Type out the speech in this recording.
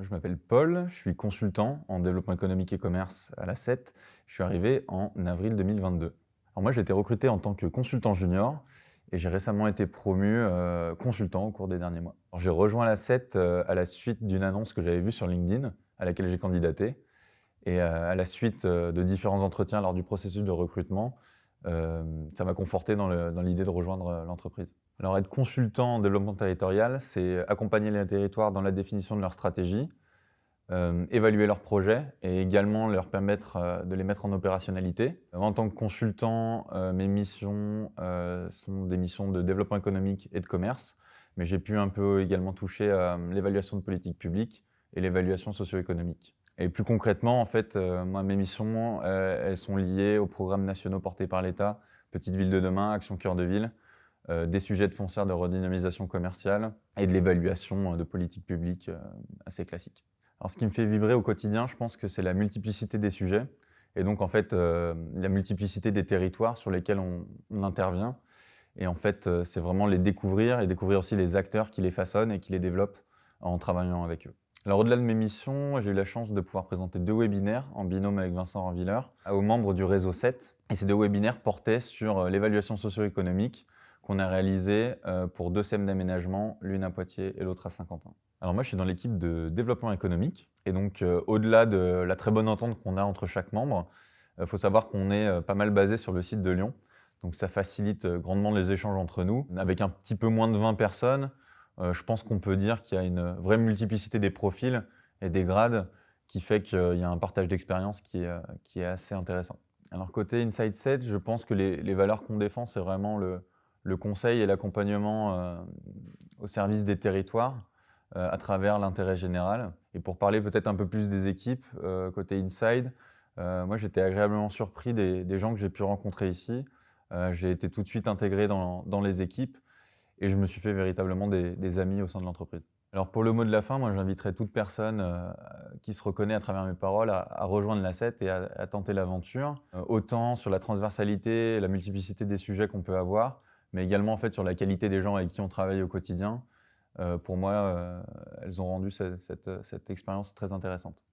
Je m'appelle Paul, je suis consultant en développement économique et commerce à l'A7. Je suis arrivé en avril 2022. Alors moi, j'ai été recruté en tant que consultant junior et j'ai récemment été promu consultant au cours des derniers mois. Alors, j'ai rejoint l'A7 à la suite d'une annonce que j'avais vue sur LinkedIn à laquelle j'ai candidaté et à la suite de différents entretiens lors du processus de recrutement, ça m'a conforté dans l'idée de rejoindre l'entreprise. Alors être consultant en développement territorial, c'est accompagner les territoires dans la définition de leur stratégie, évaluer leurs projets et également leur permettre de les mettre en opérationnalité. En tant que consultant, mes missions sont des missions de développement économique et de commerce, mais j'ai pu un peu également toucher à l'évaluation de politique publique et l'évaluation socio-économique. Et plus concrètement, en fait, moi, mes missions, elles sont liées aux programmes nationaux portés par l'État, Petites Villes de demain, Action Cœur de Ville, des sujets de foncière de redynamisation commerciale et de l'évaluation de politique publique assez classique. Alors, ce qui me fait vibrer au quotidien, je pense que c'est la multiplicité des sujets et donc en fait la multiplicité des territoires sur lesquels on intervient. Et en fait, c'est vraiment les découvrir et découvrir aussi les acteurs qui les façonnent et qui les développent en travaillant avec eux. Alors au-delà de mes missions, j'ai eu la chance de pouvoir présenter 2 webinaires en binôme avec Vincent Ranviller aux membres du réseau 7. Et ces 2 webinaires portaient sur l'évaluation socio-économique qu'on a réalisée pour 2 SEM d'aménagement, l'une à Poitiers et l'autre à Saint-Quentin. Alors moi, je suis dans l'équipe de développement économique. Et donc, au-delà de la très bonne entente qu'on a entre chaque membre, il faut savoir qu'on est pas mal basé sur le site de Lyon. Donc ça facilite grandement les échanges entre nous. Avec un petit peu moins de 20 personnes, je pense qu'on peut dire qu'il y a une vraie multiplicité des profils et des grades qui fait qu'il y a un partage d'expérience qui est assez intéressant. Alors côté Inside Set, je pense que les valeurs qu'on défend, c'est vraiment le conseil et l'accompagnement au service des territoires à travers l'intérêt général. Et pour parler peut-être un peu plus des équipes, côté Inside, moi j'étais agréablement surpris des gens que j'ai pu rencontrer ici. J'ai été tout de suite intégré dans les équipes et je me suis fait véritablement des amis au sein de l'entreprise. Alors pour le mot de la fin, moi j'inviterais toute personne qui se reconnaît à travers mes paroles à rejoindre l'A7 et à tenter l'aventure, autant sur la transversalité et la multiplicité des sujets qu'on peut avoir, mais également en fait sur la qualité des gens avec qui on travaille au quotidien. Pour moi, elles ont rendu cette expérience très intéressante.